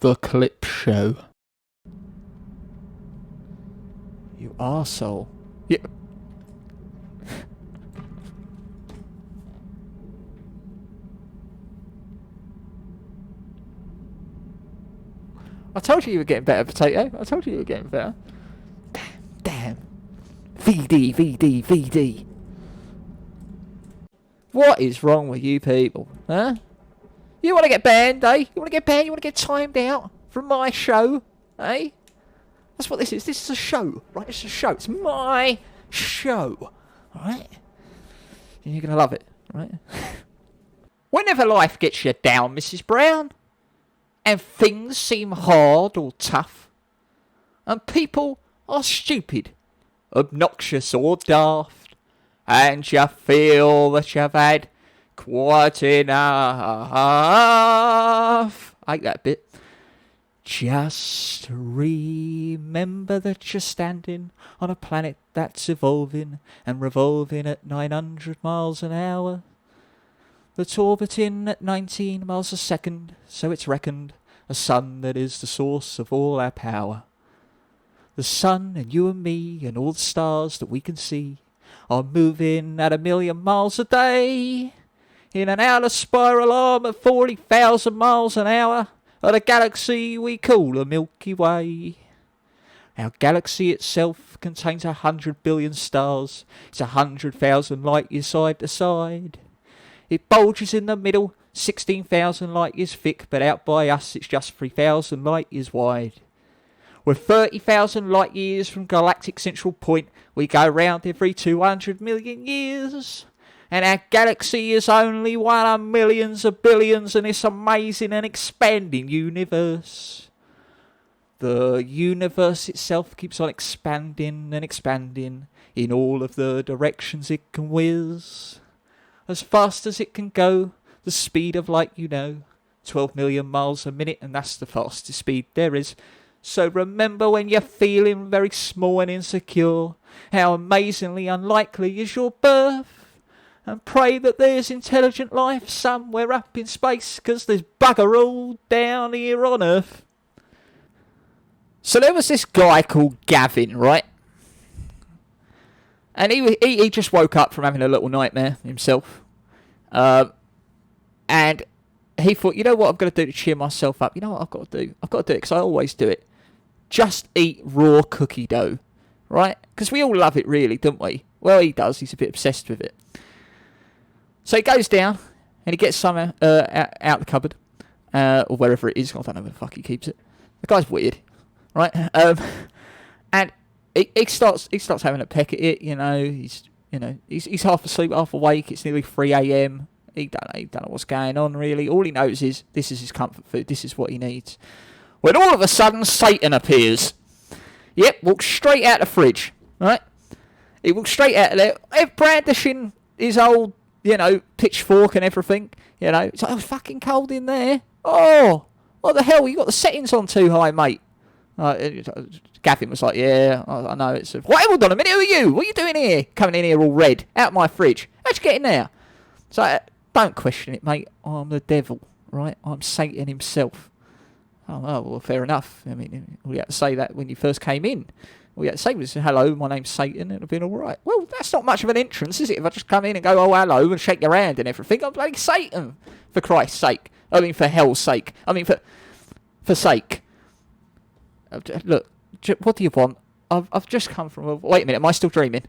The Clip Show. You arsehole. Yeah. I told you were getting better, Potato. I told you were getting better. Damn. VD, VD, VD. What is wrong with you people? Huh? You want to get banned, eh? You want to get banned? You want to get timed out from my show, eh? That's what this is. This is a show, right? It's a show. It's my show, right? And you're going to love it, right? Whenever life gets you down, Mrs. Brown, and things seem hard or tough, and people are stupid, obnoxious or daft, and you feel that you've had quite enough. I like that bit. Just remember that you're standing on a planet that's evolving and revolving at 900 miles an hour. That's orbiting at 19 miles a second, so it's reckoned a sun that is the source of all our power. The sun and you and me and all the stars that we can see are moving at 1,000,000 miles a day in an outer spiral arm at 40,000 miles an hour of the galaxy we call the Milky Way. Our galaxy itself contains 100 billion stars. It's 100,000 light years side to side. It bulges in the middle, 16,000 light years thick, but out by us it's just 3,000 light years wide. We're 30,000 light years from galactic central point. We go round every 200 million years. And our galaxy is only one of millions of billions in this amazing and expanding universe. The universe itself keeps on expanding and expanding in all of the directions it can whiz. As fast as it can go, the speed of light, 12 million miles a minute, and that's the fastest speed there is. So remember when you're feeling very small and insecure, how amazingly unlikely is your birth. And pray that there's intelligent life somewhere up in space, 'cause there's bugger all down here on Earth. So there was this guy called Gavin, right? And he just woke up from having a little nightmare himself. And he thought, you know what I'm going to do to cheer myself up? You know what I've got to do? I've got to do it because I always do it. Just eat raw cookie dough, right? Because we all love it really, don't we? Well, he does. He's a bit obsessed with it. So he goes down and he gets some out the cupboard or wherever it is. I don't know where the fuck he keeps it. The guy's weird, right? And he starts having a peck at it. He's half asleep, half awake. It's nearly 3 a.m. He don't know what's going on really. All he knows is this is his comfort food. This is what he needs. When all of a sudden Satan appears. Yep, walks straight out the fridge, right? He walks straight out of there, brandishing his old, pitchfork and everything. It's like, oh, it's fucking cold in there. Oh, what the hell? You got the settings on too high, mate. Gavin was like, yeah, I know. It's hold on a minute. Who are you? What are you doing here? Coming in here all red, out of my fridge. How'd you get in there? So don't question it, mate. I'm the devil, right? I'm Satan himself. Oh, well, fair enough. I mean, all you had to say that when you first came in. All you had to say was, hello, my name's Satan, and it'll be all right. Well, that's not much of an entrance, is it? If I just come in and go, oh, hello, and shake your hand and everything, I'm bloody Satan, for Christ's sake. I mean, for hell's sake. I mean, for sake. Look, what do you want? I've just come from... Wait a minute, am I still dreaming?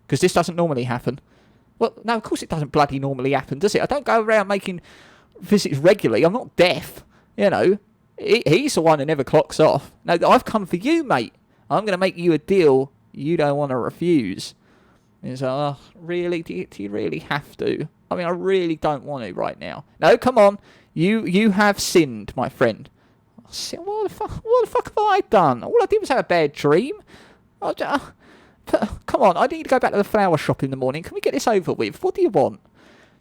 Because this doesn't normally happen. Well, no, of course it doesn't bloody normally happen, does it? I don't go around making visits regularly. I'm not deaf, He's the one who never clocks off. No, I've come for you, mate. I'm going to make you a deal you don't want to refuse. He's like, oh, really? Do you really have to? I mean, I really don't want to right now. No, come on. You have sinned, my friend. I said, what the fuck have I done? All I did was have a bad dream. Come on, I need to go back to the flower shop in the morning. Can we get this over with? What do you want?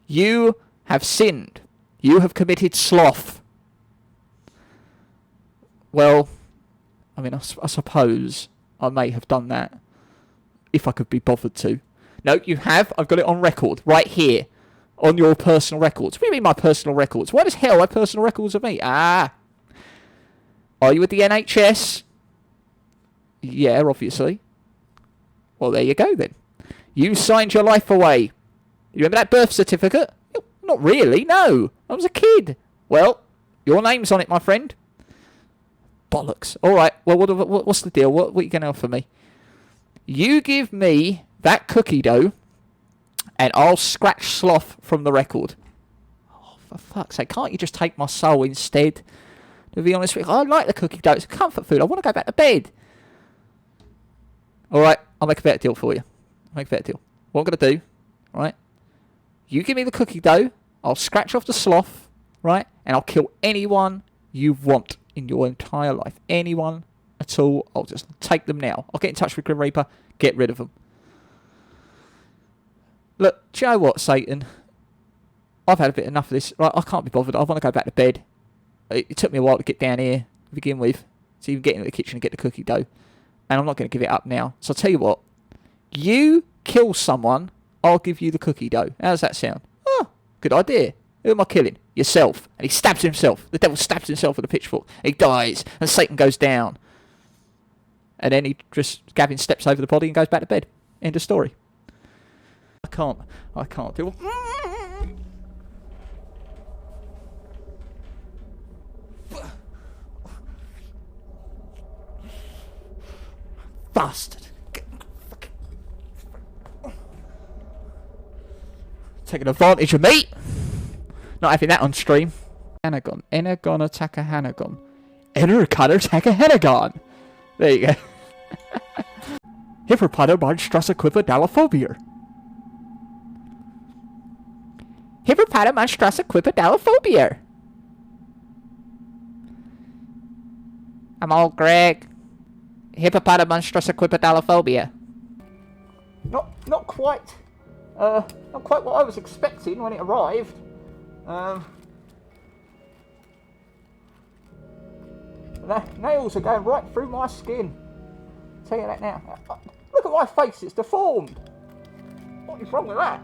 You have sinned. You have committed sloth. Well, I mean, I suppose I may have done that if I could be bothered to. No, you have. I've got it on record right here on your personal records. What do you mean my personal records? Why does hell have personal records of me? Are you with the NHS? Yeah, obviously. Well, there you go then. You signed your life away. You remember that birth certificate? Not really, no. I was a kid. Well, your name's on it, my friend. Bollocks. All right, well, what's the deal? What are you going to offer me? You give me that cookie dough, and I'll scratch Sloth from the record. Oh, for fuck's sake, can't you just take my soul instead? To be honest with you, I like the cookie dough. It's a comfort food. I want to go back to bed. All right, I'll make a better deal for you. What I'm going to do, right? You give me the cookie dough, I'll scratch off the Sloth, right? And I'll kill anyone you want in your entire life. Anyone at all. I'll just take them now. I'll get in touch with Grim Reaper, get rid of them. Look, do you know what, Satan? I've had a bit enough of this. Right, I can't be bothered. I want to go back to bed. It took me a while to get down here to begin with. To even get into the kitchen and get the cookie dough. And I'm not going to give it up now. So I'll tell you what. You kill someone, I'll give you the cookie dough. How does that sound? Oh, good idea. Who am I killing? Yourself. And he stabs himself. The devil stabs himself with a pitchfork. He dies. And Satan goes down. And then Gavin steps over the body and goes back to bed. End of story. I can't do it. Bastard. Taking advantage of me. Not having that on stream. Hanagon. Energon attack a Hanagon. Energon attack a Hanagon. There you go. Hippopotamonstrossequipedalophobia. Hippopotamonstrossequipedalophobia. I'm all Greg. Hippopotamonstrossequipedalophobia. Not quite what I was expecting when it arrived. The nails are going right through my skin. I'll tell you that now. Look at my face, it's deformed. What is wrong with that?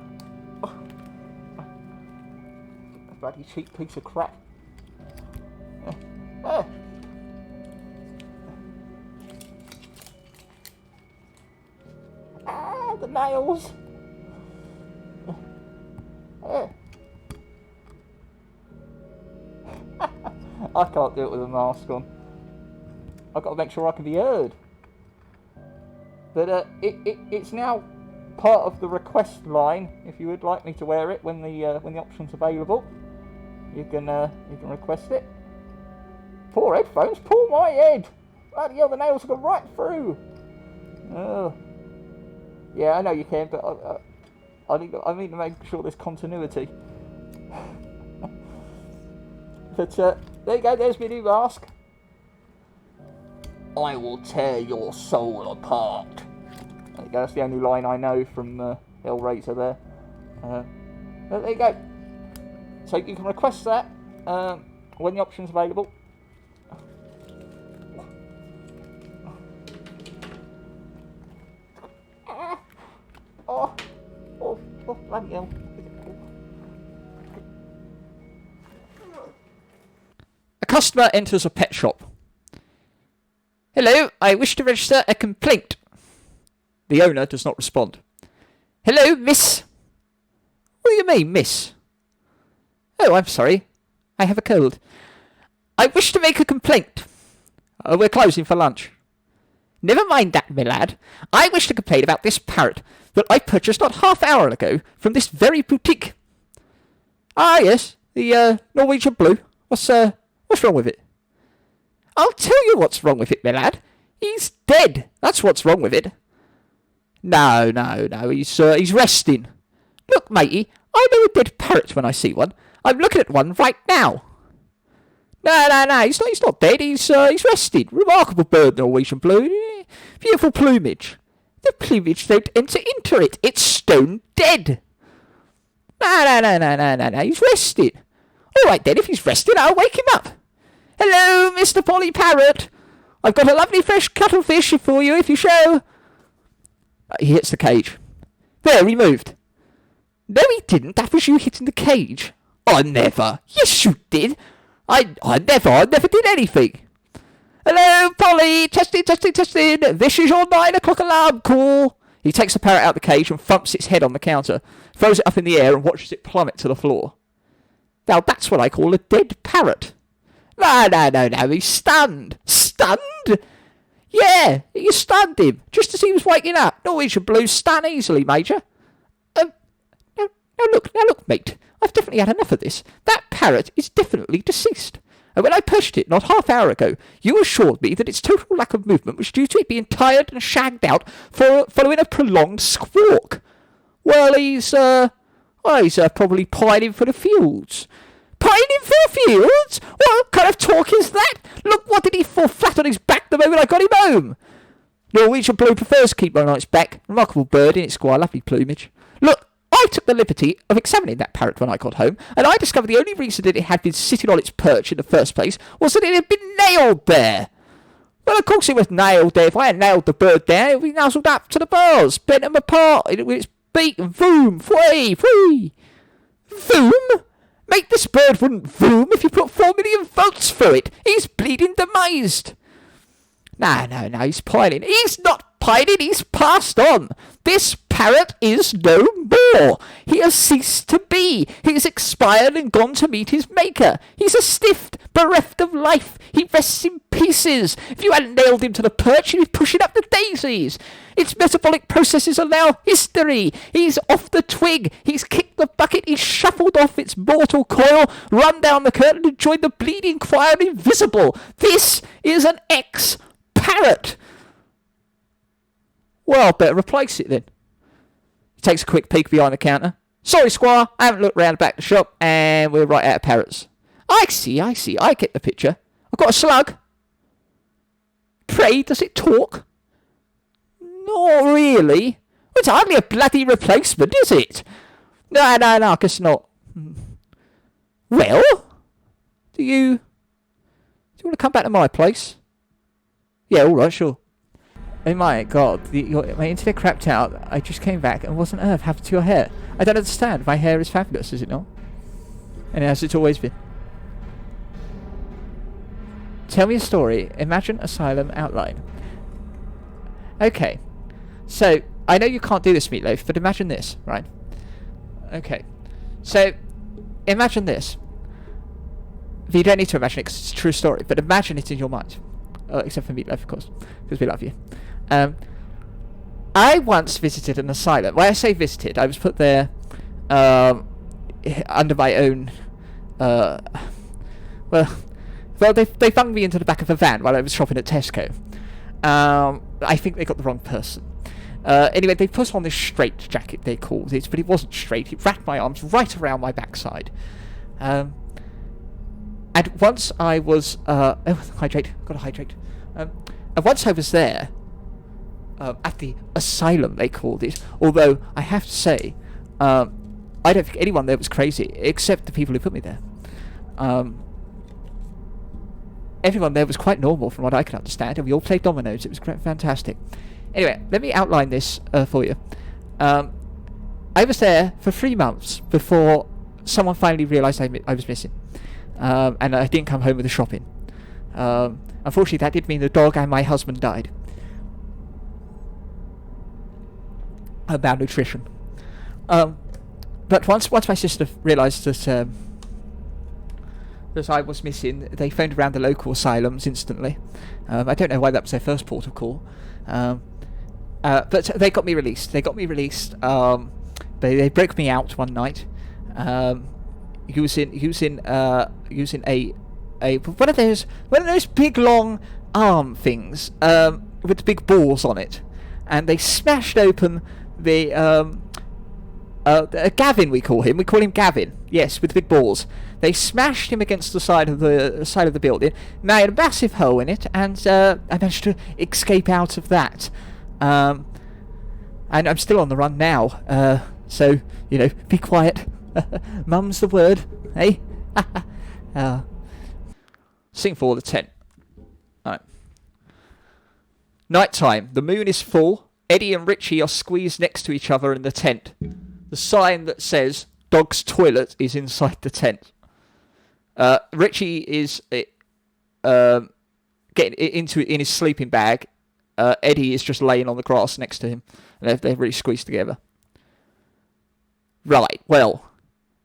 A bloody cheap piece of crap. The nails. I can't do it with a mask on. I've got to make sure I can be heard. But it's now part of the request line. If you would like me to wear it when the option's available, you can request it. Poor headphones, pull my head. Bloody hell, the nails go right through. Oh. Yeah, I know you can, but I need to make sure there's continuity. But there you go, there's my new mask. I will tear your soul apart. There you go, that's the only line I know from Hellraiser there. But there you go. So you can request that when the option's available. Oh, bloody hell. A customer enters a pet shop. Hello, I wish to register a complaint. The owner does not respond. Hello, miss. What do you mean, miss? Oh, I'm sorry. I have a cold. I wish to make a complaint. We're closing for lunch. Never mind that, my lad. I wish to complain about this parrot that I purchased not half an hour ago from this very boutique. Ah, yes, the Norwegian blue. What's wrong with it? I'll tell you what's wrong with it, my lad. He's dead. That's what's wrong with it. No. He's resting. Look, matey, I know a dead parrot when I see one. I'm looking at one right now. No. He's not dead. He's resting. Remarkable bird, Norwegian blue. Beautiful plumage. The plumage don't enter into it. It's stone dead. No. He's resting. All right then. If he's resting, I'll wake him up. Hello, Mr. Polly Parrot. I've got a lovely fresh cuttlefish for you if you show. He hits the cage. There, he moved. No, he didn't. That was you hitting the cage. I never. Yes, you did. I never did anything. Hello, Polly! Testing, testing, testing! This is your 9 o'clock alarm call! He takes the parrot out of the cage and thumps its head on the counter, throws it up in the air and watches it plummet to the floor. Now that's what I call a dead parrot. No, he's stunned. Stunned? Yeah, you stunned him, just as he was waking up. Norwegian blues stun easily, Major. Now look, mate. I've definitely had enough of this. That parrot is definitely deceased. And when I purchased it not half an hour ago, you assured me that its total lack of movement was due to it being tired and shagged out following a prolonged squawk. Well, he's probably pining for the fields. Pining for the fields? What kind of talk is that? Look, what did he fall flat on his back the moment I got him home? Norwegian blue prefers to keep on its back. Remarkable bird in its square, lovely plumage. Look, I took the liberty of examining that parrot when I got home, and I discovered the only reason that it had been sitting on its perch in the first place was that it had been nailed there. Well, of course it was nailed there. If I had nailed the bird there, it would be nuzzled up to the bars, bent them apart with its beak, and voom, free. Voom? Mate, this bird wouldn't voom if you put 4 million volts through it. He's bleeding demised. No, he's pining. He's not pining, he's passed on. This parrot is no more. He has ceased to be. He has expired and gone to meet his maker. He's a stiffed, bereft of life. He rests in pieces. If you hadn't nailed him to the perch, he'd be pushing up the daisies. Its metabolic processes are now history. He's off the twig. He's kicked the bucket. He's shuffled off its mortal coil, run down the curtain and joined the bleeding choir invisible. This is an ex-parrot. Well, better replace it then. He takes a quick peek behind the counter. Sorry, Squire, I haven't looked round the back of the shop, and we're right out of parrots. I see, I get the picture. I've got a slug. Pray, does it talk? Not really. Well, it's hardly a bloody replacement, is it? No, I guess not. Well, do you want to come back to my place? Yeah, all right, sure. Oh my god, my internet crapped out. I just came back, and what on earth happened to your hair? I don't understand. My hair is fabulous, is it not? And as it's always been. Tell me a story. Imagine asylum outline. Okay. So, I know you can't do this, Meatloaf, but imagine this, right? Okay. So, imagine this. You don't need to imagine it because it's a true story, but imagine it in your mind. Except for Meatloaf, of course, because we love you. I once visited an asylum. When I say visited, I was put there under my own... Well, they bunged me into the back of a van while I was shopping at Tesco. I think they got the wrong person. Anyway, they put on this straight jacket, they called it, but it wasn't straight. It wrapped my arms right around my backside. And once I was... hydrate. Gotta hydrate. And once I was there, at the asylum, they called it, although I have to say, I don't think anyone there was crazy, except the people who put me there. Everyone there was quite normal from what I could understand, and we all played dominoes. It was fantastic. Anyway, let me outline this for you. I was there for 3 months before someone finally realised I was missing. And I didn't come home with the shopping. Unfortunately, that did mean the dog and my husband died. Of malnutrition. But once my sister realised that I was missing, they phoned around the local asylums instantly. I don't know why that was their first port of call. But they got me released. They broke me out one night. Using one of those big long arm things with the big balls on it, and they smashed open the Gavin, we call him Gavin, yes, with the big balls. They smashed him against the side of the building, made a massive hole in it, and I managed to escape out of that. And I'm still on the run now, so be quiet. Mum's the word, eh? Sing for the tent. Alright. Night time. The moon is full. Eddie and Richie are squeezed next to each other in the tent. The sign that says dog's toilet is inside the tent. Richie is getting into it in his sleeping bag. Eddie is just laying on the grass next to him. And they're really squeezed together. Right, well,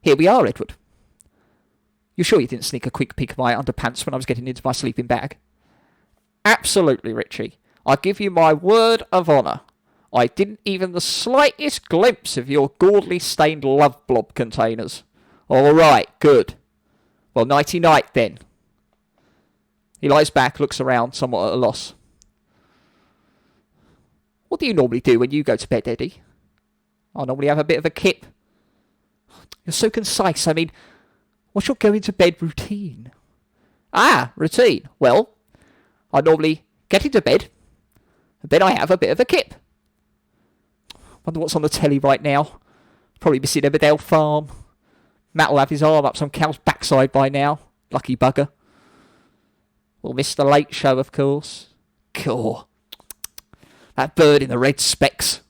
here we are, Edward. You sure you didn't sneak a quick peek of my underpants when I was getting into my sleeping bag? Absolutely, Richie. I give you my word of honour. I didn't even the slightest glimpse of your gaudily stained love blob containers. All right, good. Well, nighty-night then. He lies back, looks around, somewhat at a loss. What do you normally do when you go to bed, Eddie? I normally have a bit of a kip. You're so concise. I mean, what's your going to bed routine? Ah, routine. Well, I normally get into bed, and then I have a bit of a kip. Wonder what's on the telly right now. Probably missing Emmerdale Farm. Matt will have his arm up some cow's backside by now. Lucky bugger. We'll miss the Late Show, of course. Cool. That bird in the red specs.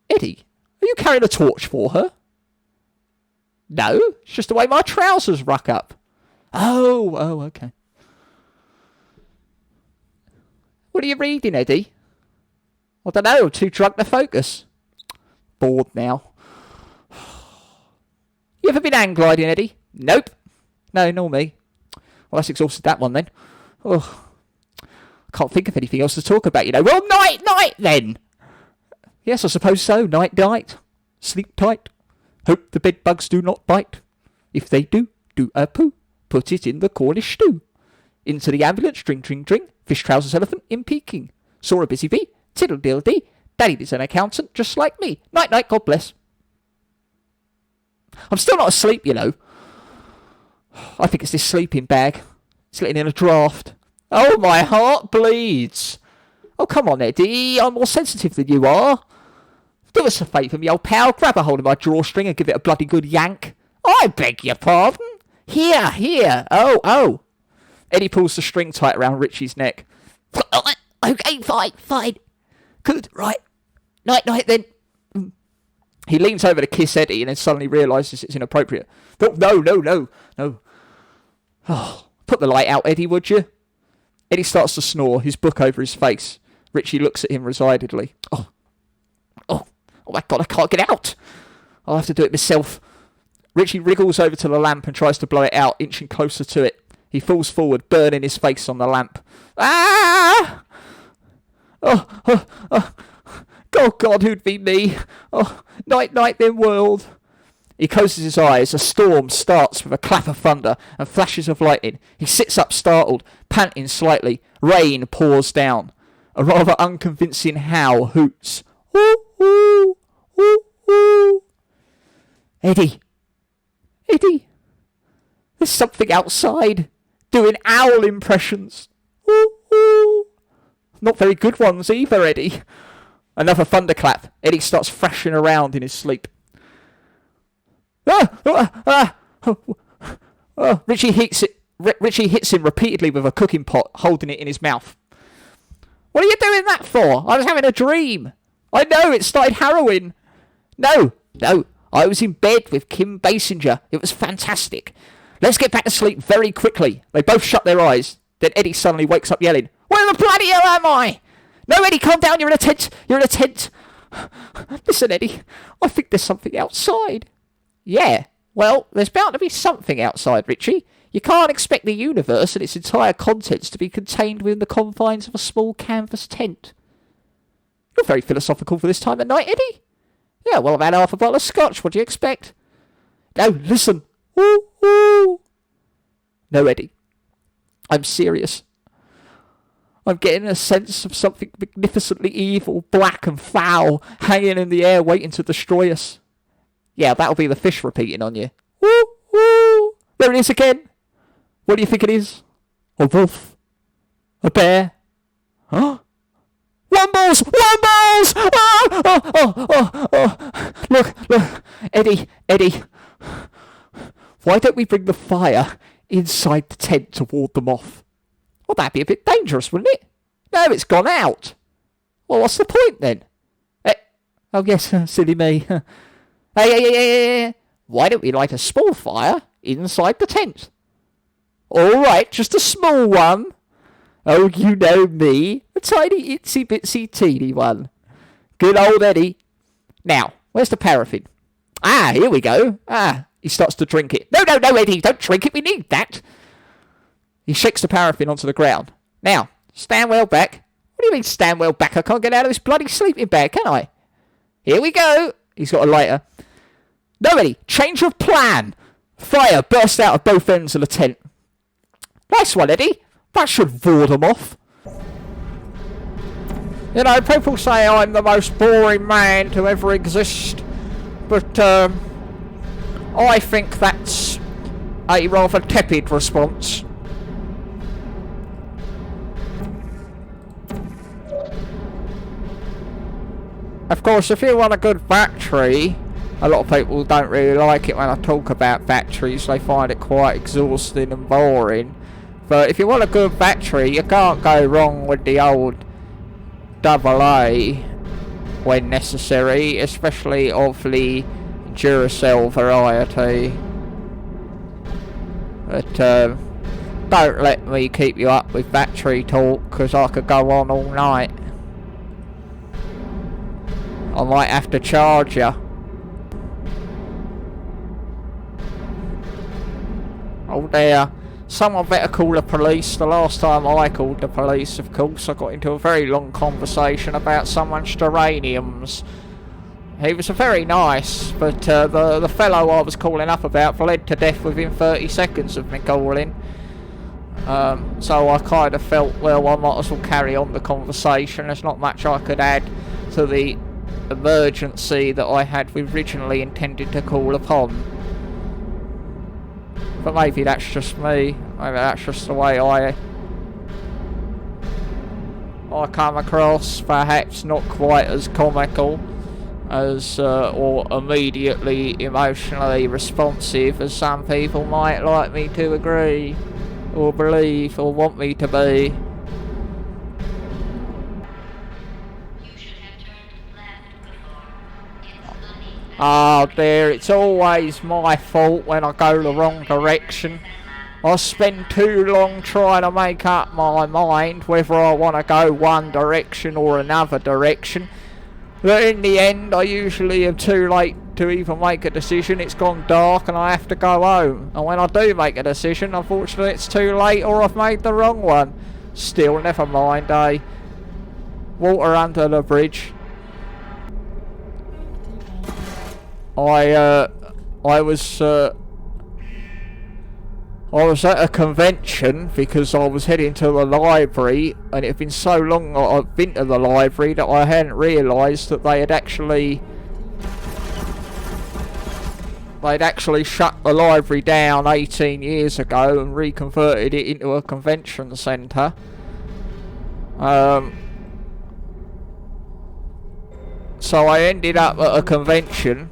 Eddie, are you carrying a torch for her? No, it's just the way my trousers ruck up. Oh, okay. What are you reading, Eddie? I don't know, too drunk to focus. Bored now. You ever been hang gliding, Eddie? Nope. No, nor me. Well, that's exhausted that one then. Oh, I can't think of anything else to talk about, you know. Well, night then. Yes, I suppose so. Night. Sleep tight. Hope the bed bugs do not bite. If they do a poo. Put it in the Cornish stew. Into the ambulance, drink. Fish trousers elephant in Peking. Saw a busy bee. Tiddle-diddle-dee. Daddy is an accountant just like me. Night, God bless. I'm still not asleep, you know. I think it's this sleeping bag. It's letting in a draft. Oh, my heart bleeds. Oh, come on, Eddie. I'm more sensitive than you are. Do us a favour, me old pal. Grab a hold of my drawstring and give it a bloody good yank. I beg your pardon. Here. Oh. Eddie pulls the string tight around Richie's neck. Okay, fine. Good, right. Night then. He leans over to kiss Eddie and then suddenly realises it's inappropriate. No. Oh, put the light out, Eddie, would you? Eddie starts to snore, his book over his face. Richie looks at him resignedly. Oh my God, I can't get out. I'll have to do it myself. Richie wriggles over to the lamp and tries to blow it out, inching closer to it. He falls forward, burning his face on the lamp. Ah! Oh, God, who'd be me? Oh, night then, world. He closes his eyes. A storm starts with a clap of thunder and flashes of lightning. He sits up startled, panting slightly. Rain pours down. A rather unconvincing howl hoots. Ooh. Eddie. There's something outside, doing owl impressions. Ooh. Not very good ones either, Eddie. Another thunderclap. Eddie starts thrashing around in his sleep. Richie hits him repeatedly with a cooking pot, holding it in his mouth. What are you doing that for? I was having a dream. I know, it started harrowing. No, I was in bed with Kim Basinger. It was fantastic. Let's get back to sleep very quickly. They both shut their eyes. Then Eddie suddenly wakes up yelling, Where the bloody hell am I? No, Eddie, calm down. You're in a tent. Listen, Eddie, I think there's something outside. Yeah, well, there's bound to be something outside, Richie. You can't expect the universe and its entire contents to be contained within the confines of a small canvas tent. You're very philosophical for this time of night, Eddie. Yeah, well, I've had half a bottle of scotch. What do you expect? No, listen. Ooh. No, Eddie. I'm serious. I'm getting a sense of something magnificently evil, black and foul, hanging in the air waiting to destroy us. Yeah, that'll be the fish repeating on you. Woo! There it is again. What do you think it is? A wolf? A bear? Huh? Wombles! Oh! Look! Eddie! Why don't we bring the fire inside the tent to ward them off? Well, that'd be a bit dangerous, wouldn't it? No, it's gone out. Well, what's the point then? Oh, yes, silly me. Hey. Why don't we light a small fire inside the tent? Alright, just a small one. Oh, you know me. A tiny, itsy bitsy teeny one. Good old Eddie. Now, where's the paraffin? Ah, here we go. Ah, he starts to drink it. No, Eddie, don't drink it. We need that. He shakes the paraffin onto the ground. Now, stand well back. What do you mean stand well back? I can't get out of this bloody sleeping bag, can I? Here we go. He's got a lighter. No, Eddie, change of plan. Fire burst out of both ends of the tent. Nice one, Eddie. That should ward them off. You know, people say I'm the most boring man to ever exist. But, I think that's a rather tepid response. Of course, if you want a good battery, a lot of people don't really like it when I talk about batteries. They find it quite exhausting and boring. But if you want a good battery, you can't go wrong with the old AA when necessary, especially of the Duracell variety. But don't let me keep you up with battery talk, because I could go on all night. I might have to charge you. Oh dear. Someone better call the police. The last time I called the police, of course, I got into a very long conversation about someone's geraniums. He was very nice, but the fellow I was calling up about bled to death within 30 seconds of me calling. So I kind of felt, well, I might as well carry on the conversation. There's not much I could add to the emergency that I had originally intended to call upon. But maybe that's just me. Maybe that's just the way I come across. Perhaps not quite as comical as or immediately emotionally responsive as some people might like me to agree or believe or want me to be. Oh dear, it's always my fault when I go the wrong direction. I spend too long trying to make up my mind whether I want to go one direction or another direction. But in the end, I usually am too late to even make a decision. It's gone dark and I have to go home. And when I do make a decision, unfortunately it's too late or I've made the wrong one. Still, never mind, eh? Water under the bridge. I was at a convention because I was heading to the library, and it had been so long that I've been to the library that I hadn't realised that they'd actually shut the library down 18 years ago and reconverted it into a convention centre. So I ended up at a convention,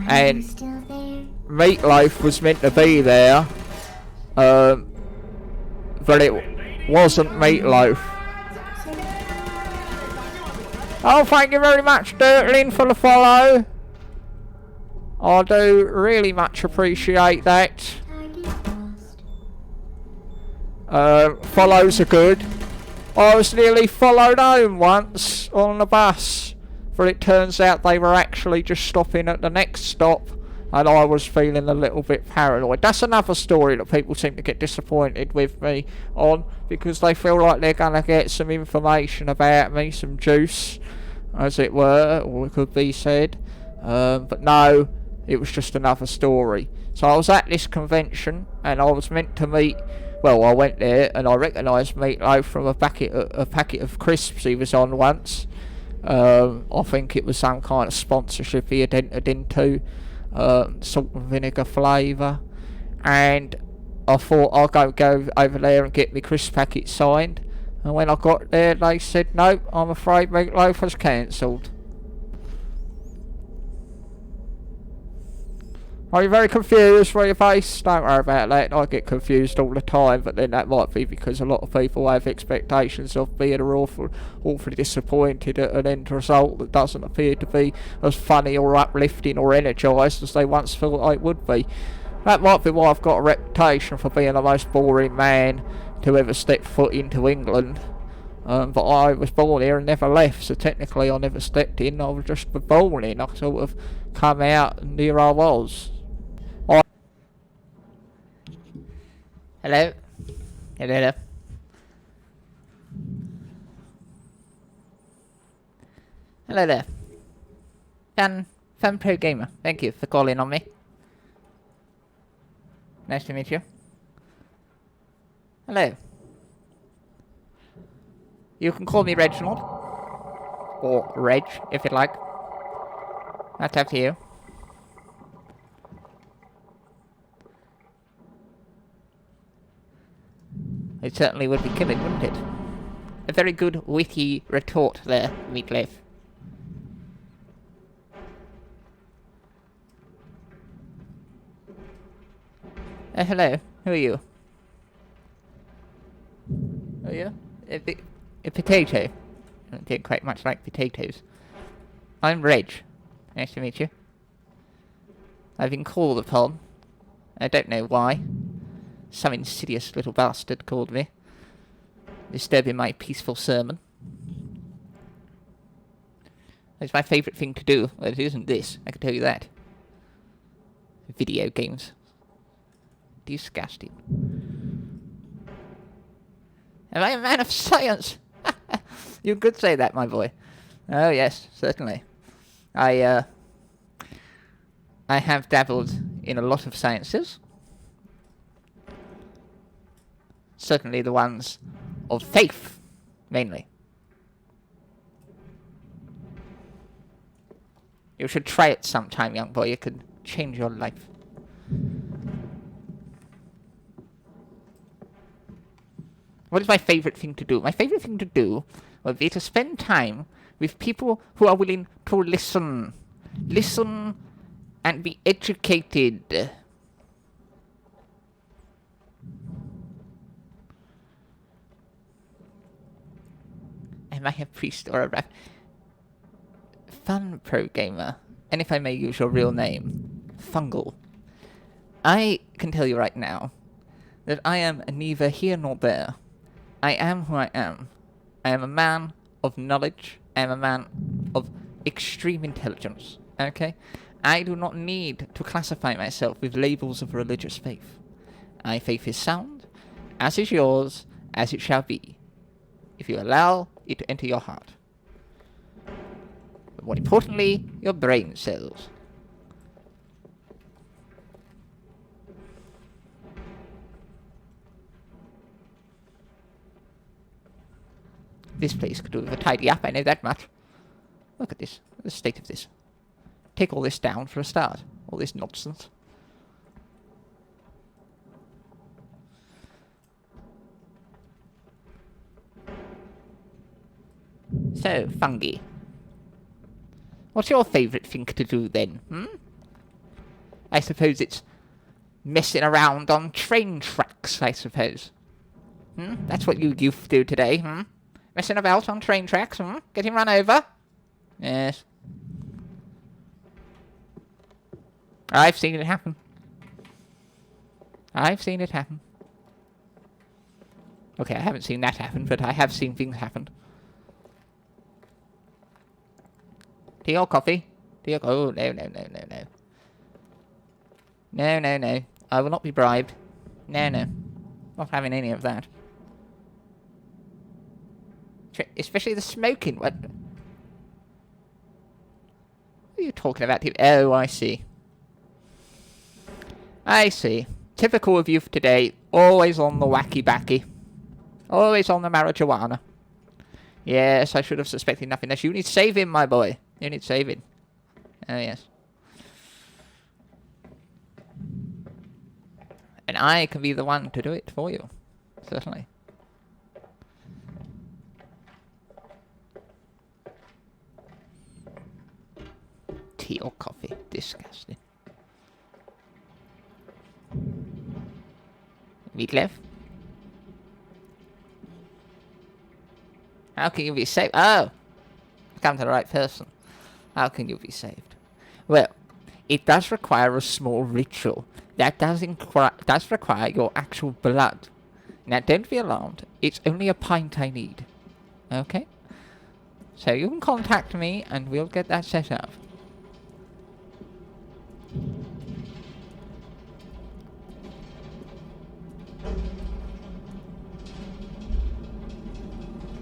and Meatloaf was meant to be there, but it wasn't Meatloaf. Oh, thank you very much, Dirtling, for the follow. I do really much appreciate that. Follows are good. I was nearly followed home once on the bus, but it turns out they were actually just stopping at the next stop, and I was feeling a little bit paranoid. That's another story that people seem to get disappointed with me on, because they feel like they're going to get some information about me, some juice, as it were, or it could be said. But no, it was just another story. So I was at this convention, and I was meant to meet... Well, I went there, and I recognised Meatloaf from a packet of crisps he was on once. I think it was some kind of sponsorship he had entered into, salt and vinegar flavour, and I thought I'll go over there and get my crisp packet signed, and when I got there they said, nope, I'm afraid Meatloaf has cancelled. Are you very confused where your face? Don't worry about that. I get confused all the time, but then that might be because a lot of people have expectations of me and are awfully disappointed at an end result that doesn't appear to be as funny or uplifting or energised as they once thought it would be. That might be why I've got a reputation for being the most boring man to ever step foot into England. But I was born here and never left, so technically I never stepped in, I was just born in. I sort of come out and here I was. Hello? Hello? Hello there. Fan Pro Gamer, thank you for calling on me. Nice to meet you. Hello. You can call me Reginald. Or Reg, if you'd like. That's up to you. It certainly would be killing, wouldn't it? A very good, witty retort there, Meatloaf. Hello. Who are you? Oh, yeah? A potato. I don't think quite much like potatoes. I'm Reg. Nice to meet you. I've been called upon. I don't know why. Some insidious little bastard called me, disturbing my peaceful sermon. It's my favourite thing to do. Well, it isn't this, I can tell you that. Video games. Disgusting. Am I a man of science? You could say that, my boy. Oh, yes, certainly. I have dabbled in a lot of sciences. Certainly the ones of faith, mainly. You should try it sometime, young boy. It could change your life. What is my favourite thing to do? My favourite thing to do would be to spend time with people who are willing to listen. Listen and be educated. Am I a priest or a rap? Fun Pro Gamer. And if I may use your real name, Fungal. I can tell you right now that I am neither here nor there. I am who I am. I am a man of knowledge. I am a man of extreme intelligence. Okay? I do not need to classify myself with labels of religious faith. My faith is sound, as is yours, as it shall be, if you allow it to enter your heart. But more importantly, your brain cells. This place could do with a tidy up, I know that much. Look at this, the state of this. Take all this down for a start. All this nonsense. So, Fungi. What's your favourite thing to do then, I suppose it's messing around on train tracks, I suppose. That's what you youth do today, Messing about on train tracks, Getting run over? Yes. I've seen it happen. I've seen it happen. Okay, I haven't seen that happen, but I have seen things happen. Tea or coffee? Tea or... Oh, no, no, no, no, no. No, no, no. I will not be bribed. No, no. Not having any of that. Especially the smoking. What are you talking about? Oh, I see. I see. Typical of youth today. Always on the wacky-backy. Always on the marijuana. Yes, I should have suspected nothing less. You need saving, my boy. You need saving. Oh, yes. And I can be the one to do it for you. Certainly. Tea or coffee. Disgusting. Meatloaf? How can you be saved? Oh! Come to the right person. How can you be saved? Well, it does require a small ritual. That does require your actual blood. Now, don't be alarmed. It's only a pint I need. Okay? So you can contact me and we'll get that set up.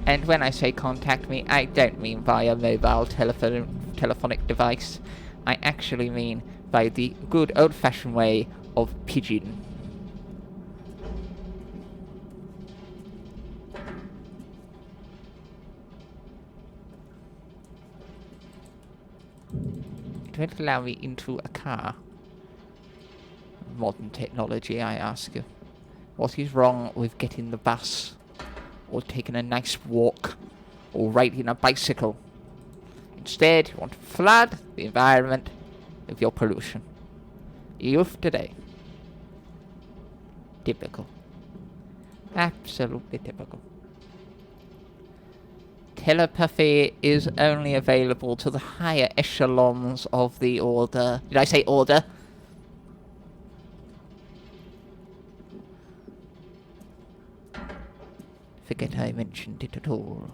And when I say contact me, I don't mean via mobile telephonic device. I actually mean by the good old-fashioned way of pigeon. It won't allow me into a car. Modern technology, I ask you. What is wrong with getting the bus? Or taking a nice walk? Or riding a bicycle? Instead, you want to flood the environment with your pollution. Youth today. Typical. Absolutely typical. Telepathy is only available to the higher echelons of the order. Did I say order? Forget I mentioned it at all.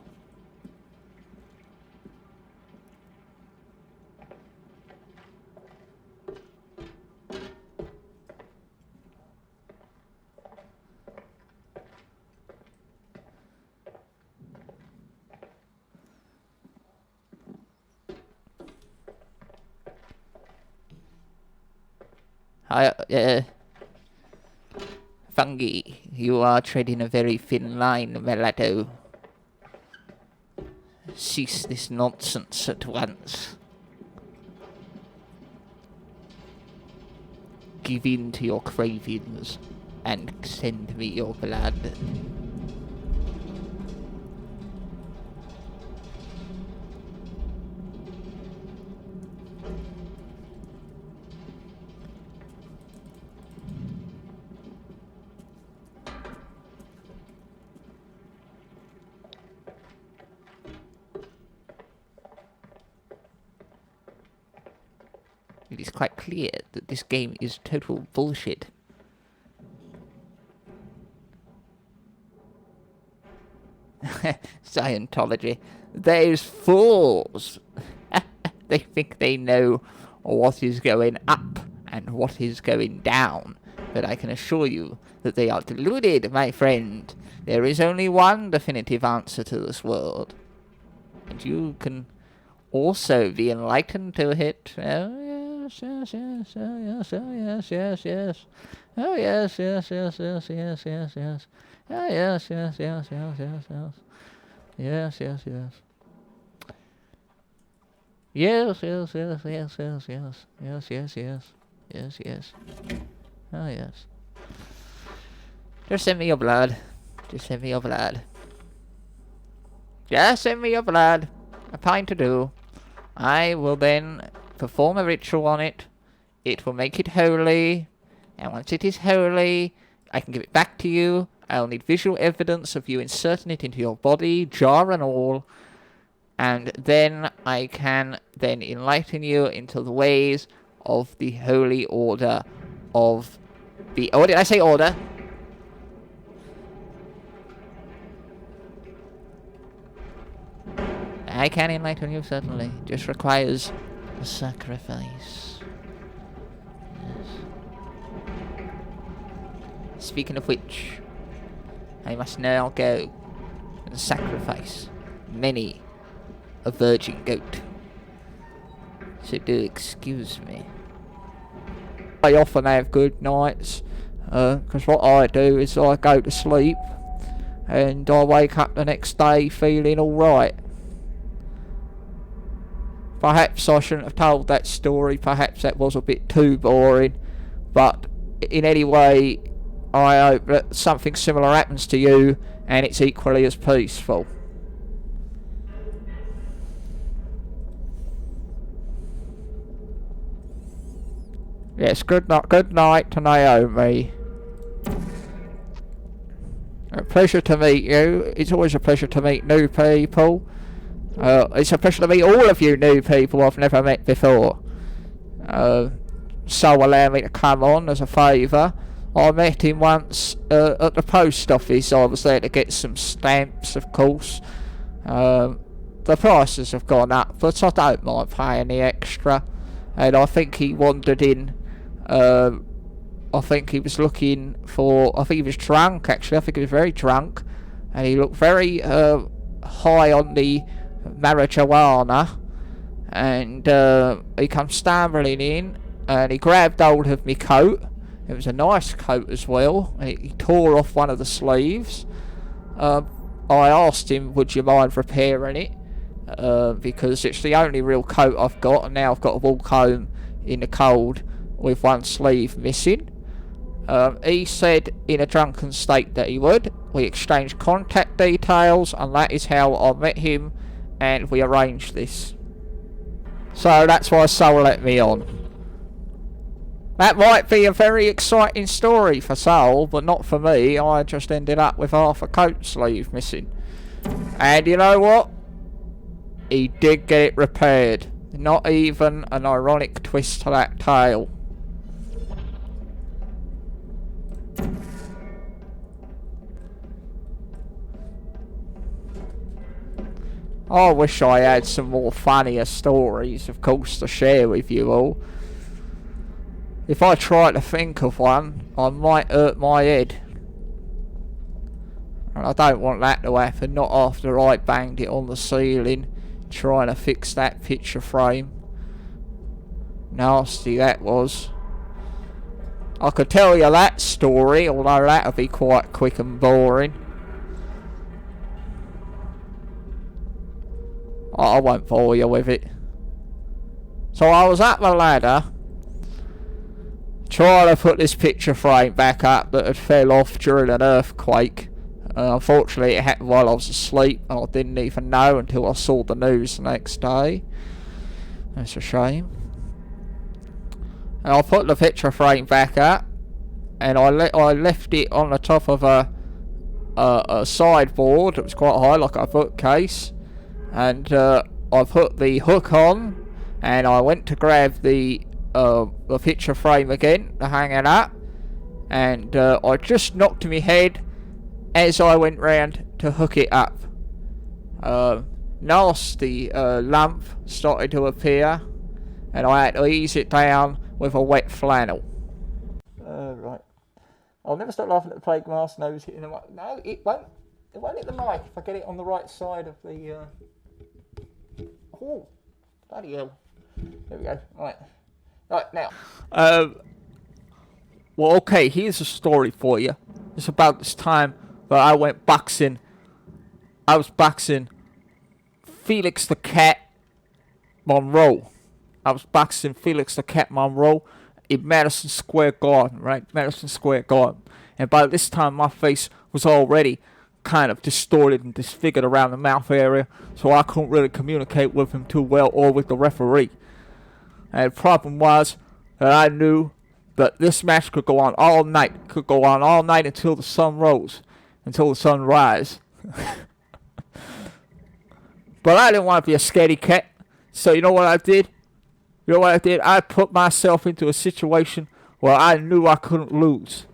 Fungi, you are treading a very thin line, Mulatto. Cease this nonsense at once. Give in to your cravings and send me your blood. It is quite clear that this game is total bullshit. Scientology. Those fools! They think they know what is going up and what is going down. But I can assure you that they are deluded, my friend. There is only one definitive answer to this world. And you can also be enlightened to it. Oh, yes, yes, oh, yes, oh, yes, yes, yes. Oh, yes, yes, yes, yes, yes, yes, yes. Oh, yes, yes, yes, yes, yes, yes. Yes, yes, yes. Yes, yes, yes, yes, yes, yes. Yes, yes, yes. Yes, yes. Oh, yes. Just send me your blood. Just send me your blood. Just send me your blood. A pint to do. I will then perform a ritual on it. It will make it holy. And once it is holy, I can give it back to you. I'll need visual evidence of you inserting it into your body, jar and all. And then I can then enlighten you into the ways of the holy order of the... Oh, did I say order? I can enlighten you, certainly. It just requires a sacrifice. Yes. Speaking of which, I must now go and sacrifice many a virgin goat. So do excuse me. I often have good nights, because what I do is I go to sleep and I wake up the next day feeling alright. Perhaps I shouldn't have told that story, perhaps that was a bit too boring, but in any way I hope that something similar happens to you and it's equally as peaceful. Yes, good night to Naomi. A pleasure to meet you. It's always a pleasure to meet new people. It's a pleasure to meet all of you new people I've never met before. so allow me to come on as a favour. I met him once at the post office. I was there to get some stamps, of course. The prices have gone up, but I don't mind paying the extra. And I think he wandered in. I think he was looking for... I think he was drunk, actually. I think he was very drunk. And he looked very high on the marijuana. And he come stumbling in. And he grabbed hold of me coat. It was a nice coat as well. He tore off one of the sleeves. I asked him, would you mind repairing it? Because it's the only real coat I've got, and now I've got to walk home in the cold with one sleeve missing. He said in a drunken state that he would. We exchanged contact details, and that is how I met him, and we arranged this. So that's why Sol let me on. That might be a very exciting story for Sol, but not for me. I just ended up with half a coat sleeve missing. And you know what? He did get it repaired. Not even an ironic twist to that tale. I wish I had some more funnier stories, of course, to share with you all. If I try to think of one, I might hurt my head. And I don't want that to happen, not after I banged it on the ceiling, trying to fix that picture frame. Nasty that was. I could tell you that story, although that would be quite quick and boring. I won't bore you with it. So I was up the ladder, trying to put this picture frame back up that had fell off during an earthquake. Unfortunately it happened while I was asleep, and I didn't even know until I saw the news the next day. That's a shame. And I put the picture frame back up, and I left it on the top of a sideboard that was quite high, like a bookcase. And I put the hook on, and I went to grab the picture frame again to hang it up, and I just knocked my head as I went round to hook it up. Nasty lump started to appear, and I had to ease it down with a wet flannel. Right. I'll never stop laughing at the plague mask nose hitting the mic. No, it won't. It won't hit the mic if I get it on the right side of the... Oh, bloody hell. There we go. Right. Right, now. Well, okay, here's a story for you. It's about this time that I went boxing. I was boxing Felix the Cat Monroe. I was boxing Felix the Cat Monroe in Madison Square Garden, right? Madison Square Garden. And by this time, my face was already kind of distorted and disfigured around the mouth area, so I couldn't really communicate with him too well, or with the referee. And the problem was that I knew that this match could go on all night. Could go on all night until the sun rose. Until the sun rise. But I didn't want to be a scaredy cat. So you know what I did? I put myself into a situation where I knew I couldn't lose.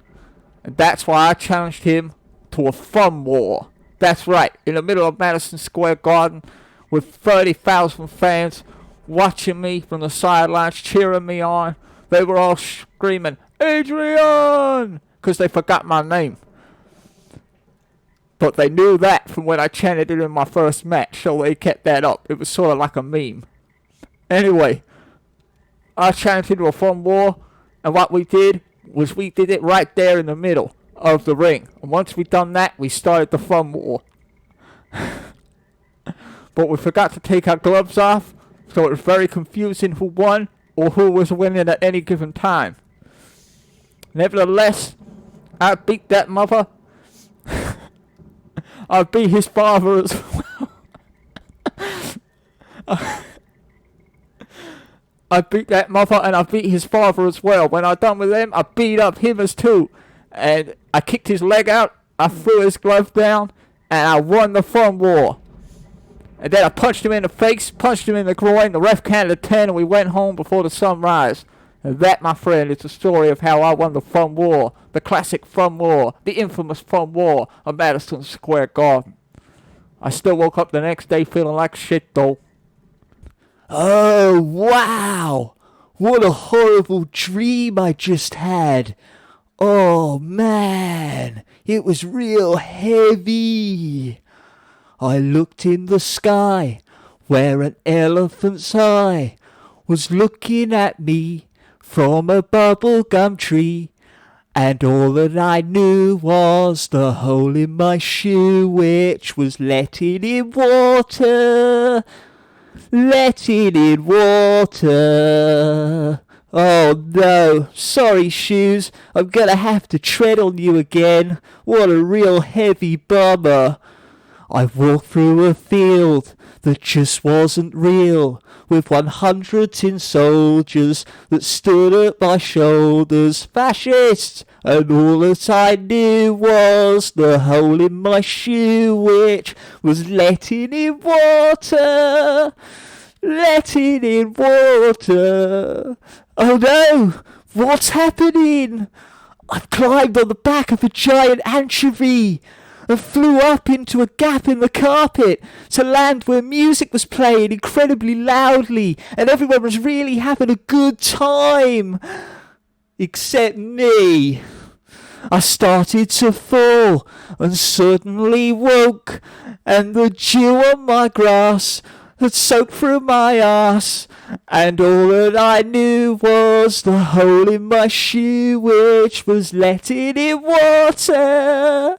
And that's why I challenged him to a fun war. That's right. In the middle of Madison Square Garden, with 30,000 fans watching me from the sidelines, cheering me on. They were all screaming, Adrian! Because they forgot my name. But they knew that from when I chanted it in my first match, so they kept that up. It was sort of like a meme. Anyway, I chanted to a fun war, and what we did was we did it right there in the middle of the ring. And once we done that, we started the fun war. But we forgot to take our gloves off, so it was very confusing who won or who was winning at any given time. Nevertheless, I beat that mother. I beat his father as well. I beat that mother, and I beat his father as well. When I done with them, I beat up him as too. And I kicked his leg out, I threw his glove down, and I won the fun war. And then I punched him in the face, punched him in the groin, the ref counted 10, and we went home before the sun rise. And that, my friend, is the story of how I won the fun war, the classic fun war, the infamous fun war of Madison Square Garden. I still woke up the next day feeling like shit, though. Oh, wow! What a horrible dream I just had. Oh, man, it was real heavy. I looked in the sky, where an elephant's eye was looking at me from a bubblegum tree. And all that I knew was the hole in my shoe, which was letting in water. Letting in water. Oh no, sorry shoes, I'm gonna have to tread on you again. What a real heavy bummer. I walked through a field that just wasn't real, with 100 tin soldiers that stood at my shoulders, fascists, and all that I knew was the hole in my shoe, which was letting in water, letting in water. Oh no, what's happening? I've climbed on the back of a giant anchovy and flew up into a gap in the carpet to land where music was playing incredibly loudly and everyone was really having a good time. Except me. I started to fall and suddenly woke, and the dew on my grass had soaked through my arse, and all that I knew was the hole in my shoe, which was letting in water.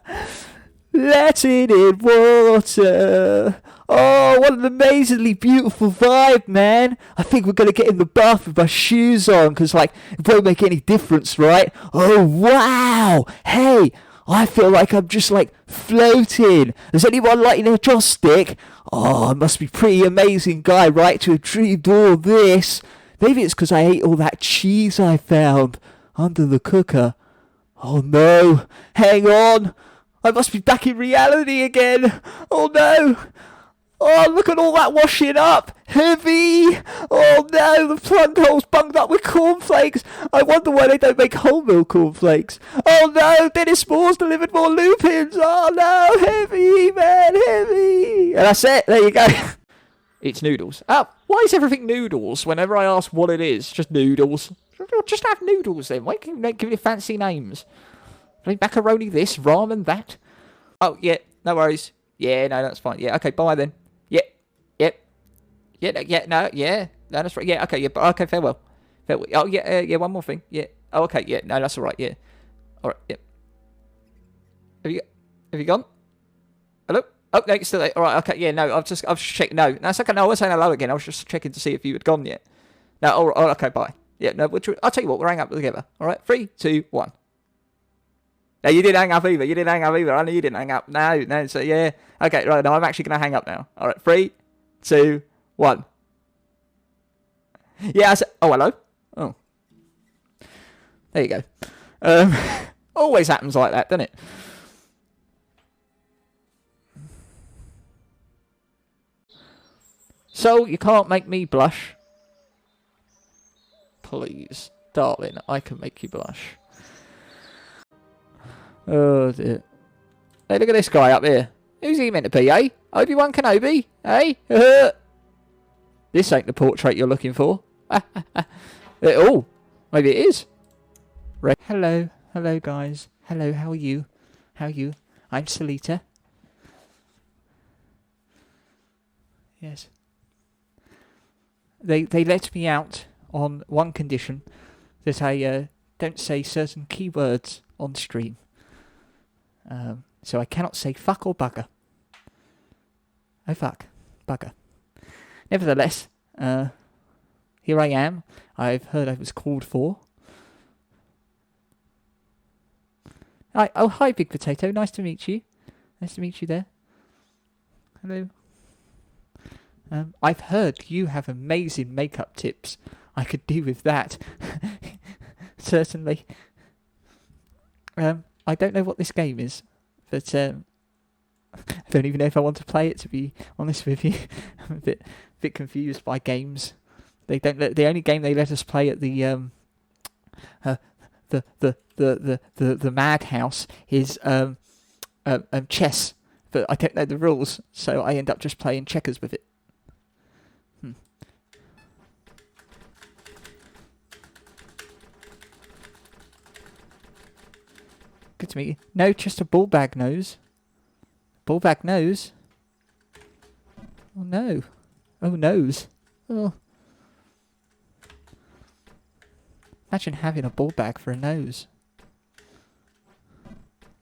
Let it in water. Oh, what an amazingly beautiful vibe, man. I think we're going to get in the bath with my shoes on, because, it won't make any difference, right? Oh, wow. Hey, I feel like I'm just, floating. Has anyone lighting a joss stick? Oh, I must be a pretty amazing guy, right, to have dreamed all this. Maybe it's because I ate all that cheese I found under the cooker. Oh, no. Hang on. I must be back in reality again. Oh no. Oh, look at all that washing up. Heavy. Oh no, the plug hole's bunged up with cornflakes. I wonder why they don't make wholemeal cornflakes. Oh no, Dennis Moore's delivered more lupins. Oh no, heavy, man, heavy. And that's it, there you go. It's noodles. Oh, why is everything noodles whenever I ask what it is? Just noodles. Just have noodles then. Why can't you give it fancy names? Macaroni this, ramen that. Oh, yeah, no worries. Yeah, no, that's fine. Yeah, okay, bye then. Yeah, yep. Yeah, no, that's right. Yeah, okay, yeah, okay, farewell. Oh, yeah, one more thing. Yeah. Oh, okay, yeah, no, that's all right, yeah. All right, yeah. Have you gone? Hello? Oh, no, you're still there. All right, okay, yeah, no, I've just checked. No, that's okay, no, I was saying hello again. I was just checking to see if you had gone yet. No, all right, okay, bye. Yeah, no, I'll tell you what, we'll hang up together. All right, 3, 2, 1. No, you didn't hang up either. I know you didn't hang up. No. So, yeah. Okay, right. No, I'm actually going to hang up now. All right. 3, 2, 1. Yeah, I said... Oh, hello. Oh. There you go. Always happens like that, doesn't it? So, you can't make me blush. Please. Darling, I can make you blush. Oh dear. Hey, look at this guy up here. Who's he meant to be, eh? Obi-Wan Kenobi? Eh? This ain't the portrait you're looking for. Oh, maybe it is. Hello. Hello, guys. Hello, how are you? How are you? I'm Salita. Yes. They let me out on one condition, that I don't say certain keywords on stream. So I cannot say fuck or bugger. Oh fuck. Bugger. Nevertheless, here I am. I've heard I was called for. Hi, Big Potato. Nice to meet you. Nice to meet you there. Hello. I've heard you have amazing makeup tips. I could do with that. Certainly. I don't know what this game is, but I don't even know if I want to play it, to be honest with you. I'm a bit confused by games. The only game they let us play at the The madhouse is chess, but I don't know the rules, so I end up just playing checkers with it. Good to meet you. No, just a ball bag nose. Ball bag nose. Oh no. Oh nose. Oh. Imagine having a ball bag for a nose.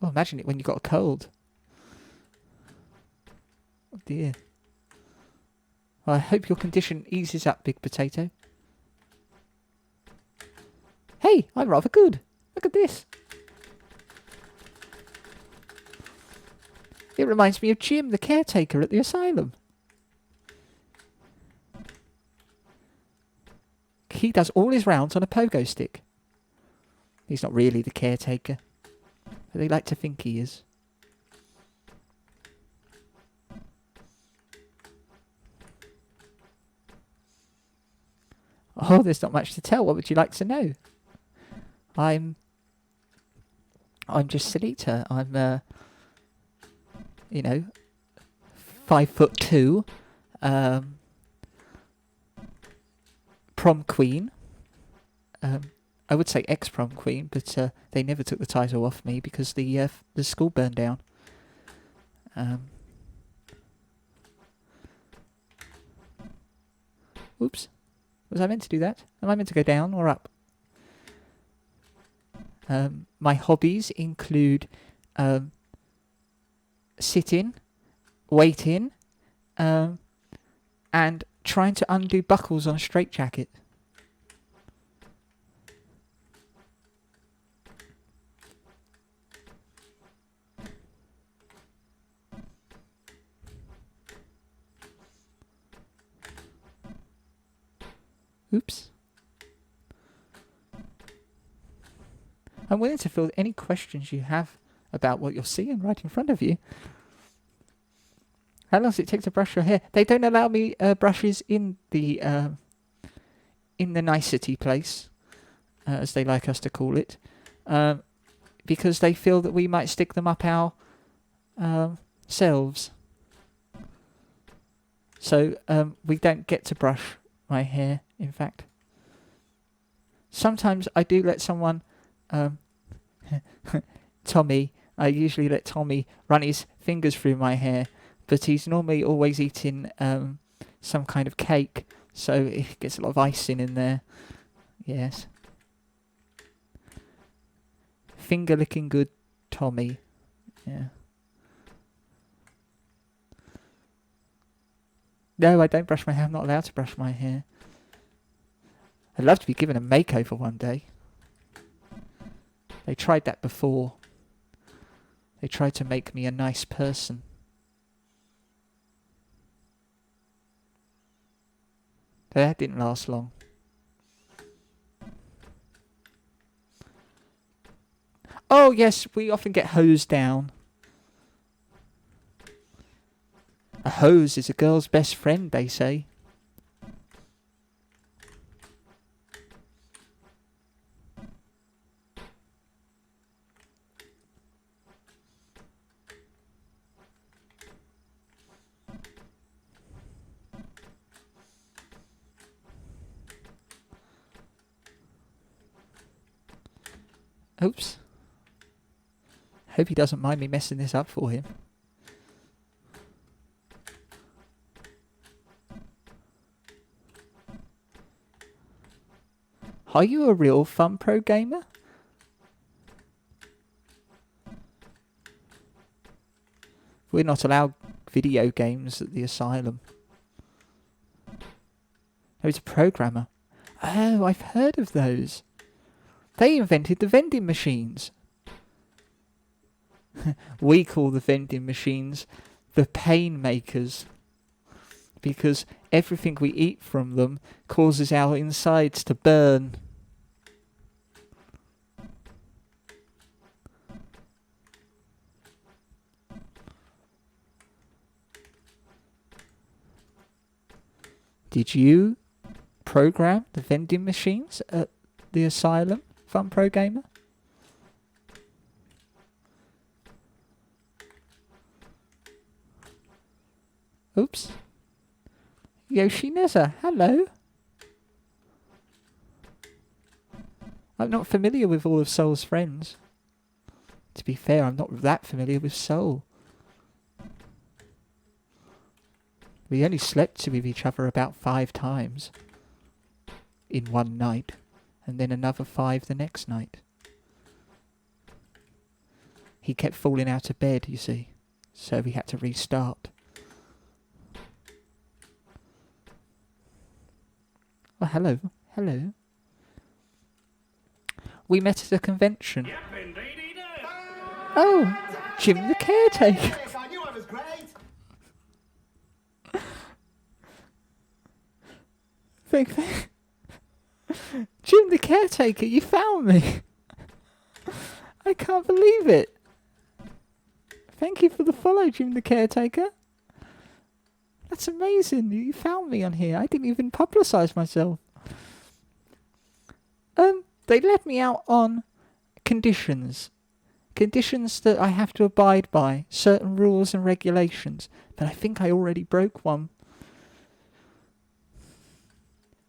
Oh, imagine it when you got a cold. Oh dear. Well, I hope your condition eases up, Big Potato. Hey, I'm rather good. Look at this. It reminds me of Jim, the caretaker at the asylum. He does all his rounds on a pogo stick. He's not really the caretaker, but they like to think he is. Oh, there's not much to tell. What would you like to know? I'm just Salita. I'm, 5'2", prom queen. I would say ex-prom queen, but they never took the title off me because the school burned down. Oops. Was I meant to do that? Am I meant to go down or up? My hobbies include sitting, waiting, and trying to undo buckles on a straitjacket. Oops. I'm willing to field any questions you have about what you're seeing right in front of you. How long does it take to brush your hair? They don't allow me brushes in the nicety place, as they like us to call it, because they feel that we might stick them up our selves. So we don't get to brush my hair, in fact. Sometimes I do let someone, Tommy, I usually let Tommy run his fingers through my hair, but he's normally always eating some kind of cake, so it gets a lot of icing in there. Yes. Finger licking good, Tommy. Yeah. No, I don't brush my hair. I'm not allowed to brush my hair. I'd love to be given a makeover one day. They tried that before. They tried to make me a nice person. But that didn't last long. Oh, yes, we often get hosed down. A hose is a girl's best friend, they say. Oops. Hope he doesn't mind me messing this up for him. Are you a real fun pro gamer? We're not allowed video games at the asylum. Oh, he's a programmer. Oh, I've heard of those. They invented the vending machines. We call the vending machines the pain makers, because everything we eat from them causes our insides to burn. Did you program the vending machines at the asylum Fun Pro Gamer? Oops. Yoshineza, hello. I'm not familiar with all of Soul's friends. To be fair, I'm not that familiar with Soul. We only slept with each other about 5 times in one night, and then another 5 the next night. He kept falling out of bed, you see, so we had to restart. Oh, hello. Hello. We met at a convention. Yep, indeed he did. Oh, Jim the Caretaker. Yes, I knew I was great. Thank Jim the Caretaker, you found me. I can't believe it. Thank you for the follow, Jim the Caretaker. That's amazing. You found me on here. I didn't even publicise myself. They let me out on conditions. Conditions that I have to abide by. Certain rules and regulations. But I think I already broke one.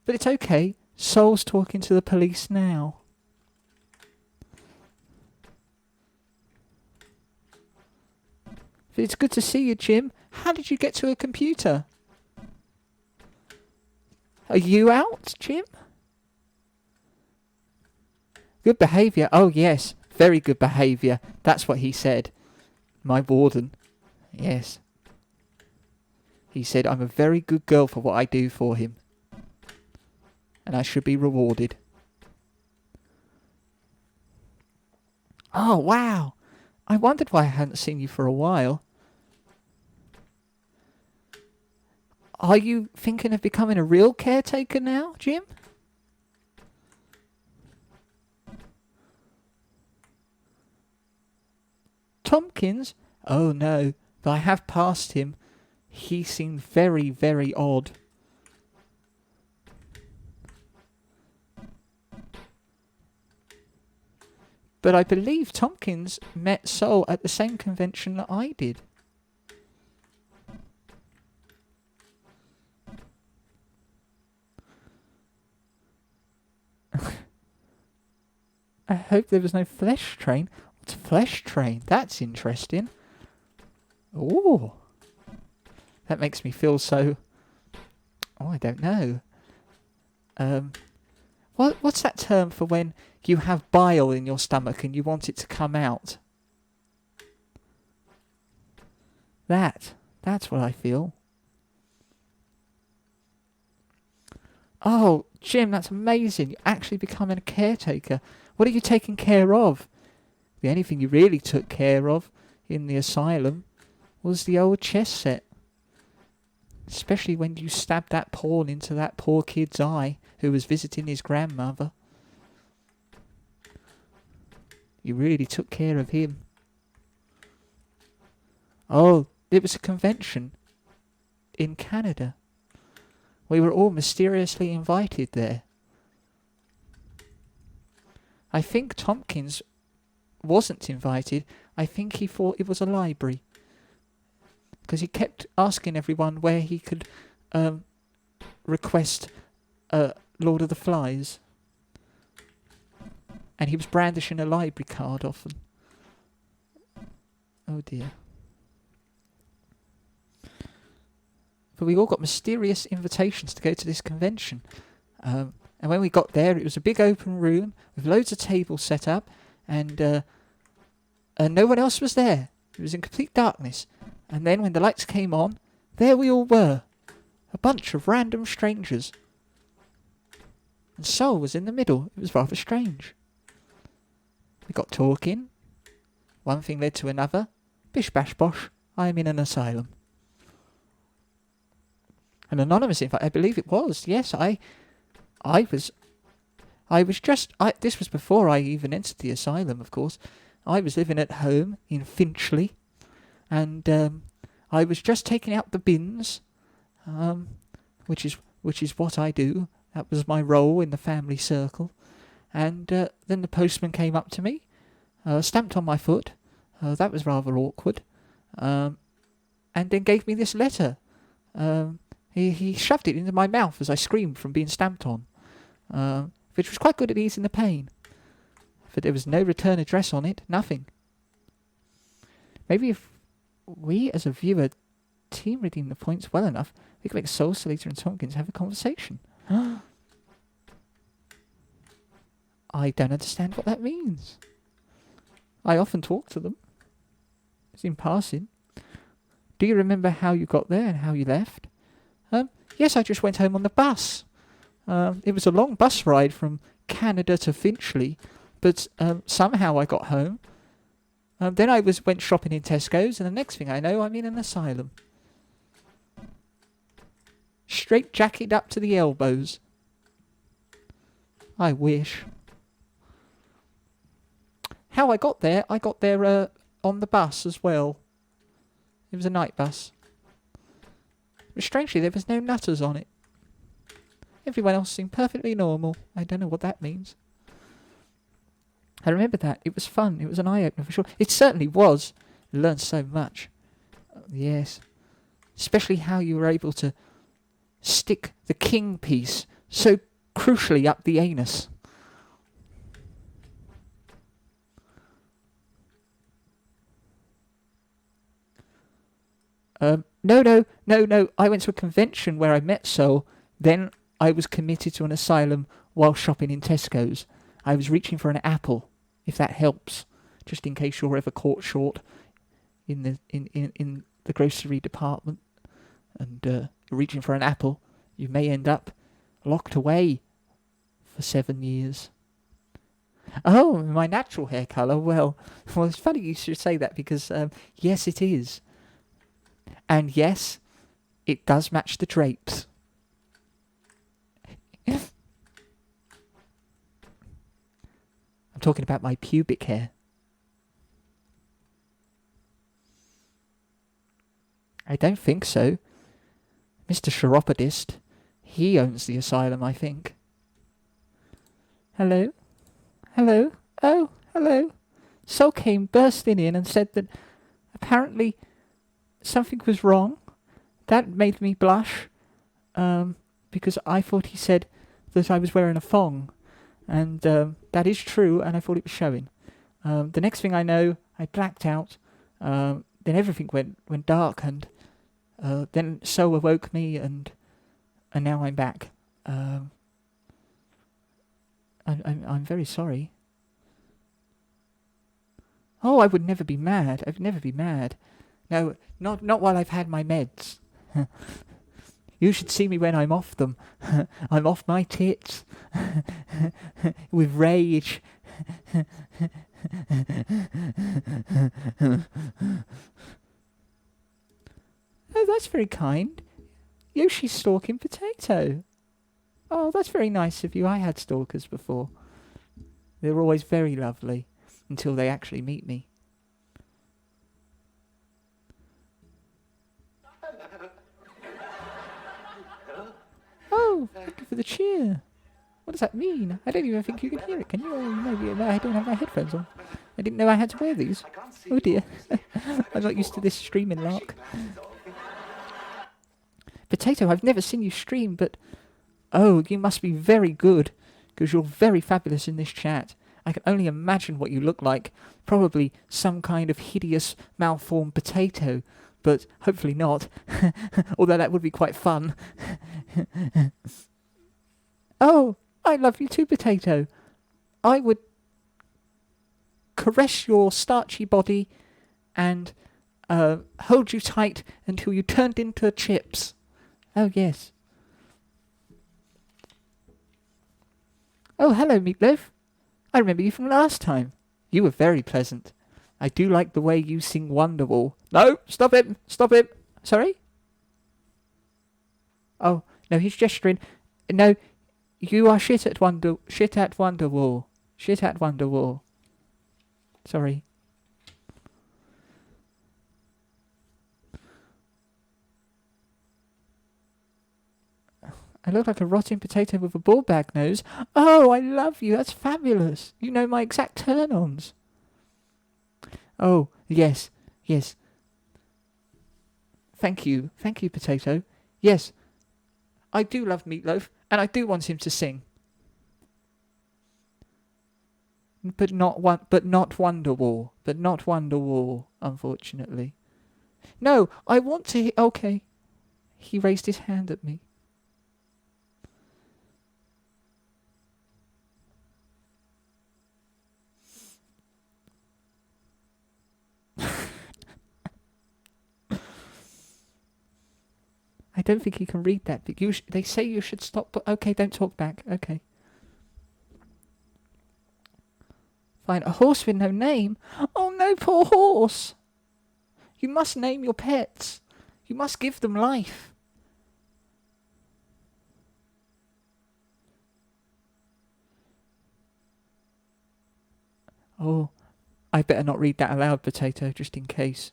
But it's okay. Soul's talking to the police now. It's good to see you, Jim. How did you get to a computer? Are you out, Jim? Good behaviour. Oh, yes. Very good behaviour. That's what he said. My warden. Yes. He said, I'm a very good girl for what I do for him. And I should be rewarded. Oh, wow. I wondered why I hadn't seen you for a while. Are you thinking of becoming a real caretaker now, Jim? Tompkins? Oh no, but I have passed him. He seemed very, very odd. But I believe Tompkins met Soul at the same convention that I did. I hope there was no flesh train. What's a flesh train? That's interesting. Ooh. That makes me feel so... Oh, I don't know. What's that term for when you have bile in your stomach and you want it to come out? That's what I feel. Oh, Jim, that's amazing. You're actually becoming a caretaker. What are you taking care of? The only thing you really took care of in the asylum was the old chess set. Especially when you stabbed that pawn into that poor kid's eye who was visiting his grandmother. You really took care of him. Oh, it was a convention in Canada. We were all mysteriously invited there. I think Tompkins wasn't invited. I think he thought it was a library. Because he kept asking everyone where he could request Lord of the Flies. And he was brandishing a library card often. Oh dear. But we all got mysterious invitations to go to this convention. And when we got there, it was a big open room with loads of tables set up. And no one else was there. It was in complete darkness. And then when the lights came on, there we all were. A bunch of random strangers. And Soul was in the middle. It was rather strange. We got talking. One thing led to another. Bish bash bosh. I am in an asylum. An anonymous invite, I believe it was. Yes, this was before I even entered the asylum, of course. I was living at home in Finchley. And I was just taking out the bins, which is what I do. That was my role in the family circle. And then the postman came up to me, stamped on my foot. That was rather awkward. And then gave me this letter. He shoved it into my mouth as I screamed from being stamped on, which was quite good at easing the pain. But there was no return address on it, nothing. Maybe if we, as a viewer, team redeem the points well enough, we could make SolTheSeeker and Tompkins have a conversation. I don't understand what that means. I often talk to them. It's in passing. Do you remember how you got there and how you left? Yes, I just went home on the bus. It was a long bus ride from Canada to Finchley, but somehow I got home. Then I went shopping in Tesco's, and the next thing I know, I'm in an asylum. Straight jacket up to the elbows. I wish. How I got there on the bus as well. It was a night bus. But strangely, there was no nutters on it. Everyone else seemed perfectly normal. I don't know what that means. I remember that. It was fun. It was an eye-opener for sure. It certainly was. I learned so much. Yes. Especially how you were able to stick the king piece so crucially up the anus. No. I went to a convention where I met Sol. Then I was committed to an asylum while shopping in Tesco's. I was reaching for an apple, if that helps, just in case you're ever caught short in the grocery department and you're reaching for an apple. You may end up locked away for 7 years. Oh, my natural hair colour. Well, it's funny you should say that because yes, it is. And yes, it does match the drapes. I'm talking about my pubic hair. I don't think so. Mr. Chiropodist, he owns the asylum, I think. Hello? Hello? Oh, hello. Sol came bursting in and said that apparently something was wrong. That made me blush, because I thought he said that I was wearing a thong, and that is true, and I thought it was showing. The next thing I know, I blacked out. Then everything went dark, and then Sol awoke me, and now I'm back. I'm very sorry. Oh, I would never be mad. I'd never be mad. No, not while I've had my meds. You should see me when I'm off them. I'm off my tits. With rage. Oh, that's very kind. Yoshi's stalking Potato. Oh, that's very nice of you. I had stalkers before. They were always very lovely until they actually meet me. Oh, thank you for the cheer. What does that mean? I don't even think you can hear it, can you? Oh, maybe I don't have my headphones on. I didn't know I had to wear these. Oh dear. I'm not used to this streaming lark. Potato, I've never seen you stream, but... Oh, you must be very good, because you're very fabulous in this chat. I can only imagine what you look like. Probably some kind of hideous, malformed potato. But hopefully not. Although that would be quite fun. Oh, I love you too, Potato. I would caress your starchy body and hold you tight until you turned into chips. Oh, yes. Oh, hello, Meatloaf. I remember you from last time. You were very pleasant. I do like the way you sing Wonderwall. No, stop it. Stop it. Sorry? Oh, no, he's gesturing. No, you are shit at Wonderwall. Shit at Wonderwall. Sorry. I look like a rotting potato with a ball bag nose. Oh, I love you. That's fabulous. You know my exact turn-ons. Oh, yes, yes. Thank you, potato. Yes, I do love Meatloaf, and I do want him to sing. But not Wonderwall. But not Wonderwall, unfortunately. No, I want to... Okay. He raised his hand at me. I don't think he can read that. But they say you should stop... But okay, don't talk back. Okay. Fine. A horse with no name? Oh, no, poor horse. You must name your pets. You must give them life. Oh, I better not read that aloud, Potato, just in case.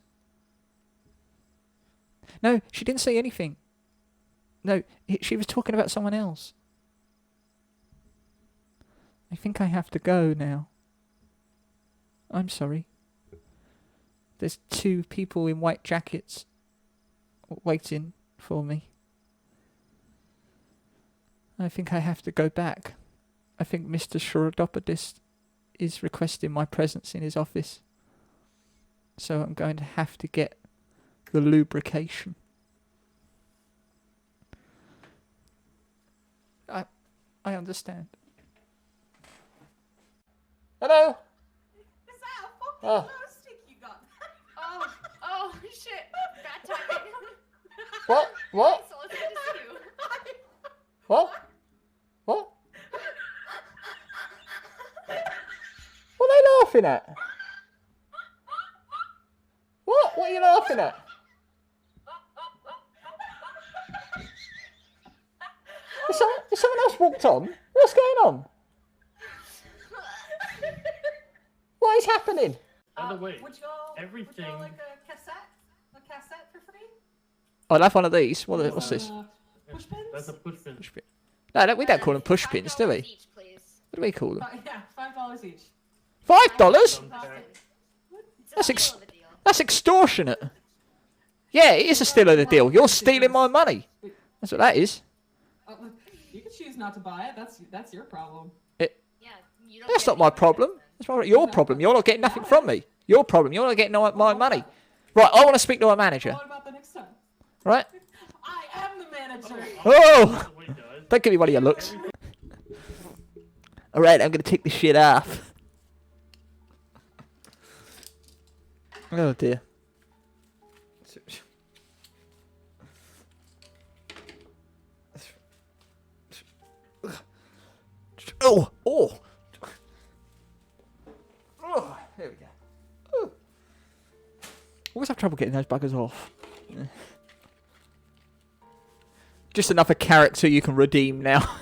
No, she didn't say anything. No, she was talking about someone else. I think I have to go now. I'm sorry. There's 2 people in white jackets waiting for me. I think I have to go back. I think Mr. Shrodopodist is requesting my presence in his office. So I'm going to have to get the lubrication. I understand. Hello? Is that a fucking glow stick you got? Oh, shit. Bad timing. What? What? So it's good to see you. What? What? What are they laughing at? What? What are you laughing at? Has someone else walked on? What's going on? What is happening? By the way, Would you all everything- like a cassette for free? I'll have one of these. What's this? Push pins? That's a push pin. Push pin. No, we don't call them push pins, do we? $5 each, please. What do we call them? Yeah, $5 each. $5? It's a steal of a deal. That's extortionate. Yeah, it is a steal of the deal. You're stealing my money. That's what that is. You can choose not to buy it. That's your problem. Yeah, you don't That's get not my any problem. benefits That's your problem. You're not getting nothing from me. Your problem. You're not getting my money. Right, I want to speak to a manager. What about the next time? Right? I am the manager. Oh! Wait, guys. Don't give me one of your looks. Alright, I'm going to take this shit off. Oh dear. Oh! Oh! Oh, there we go. Oh. Always have trouble getting those buggers off. Just another character you can redeem now.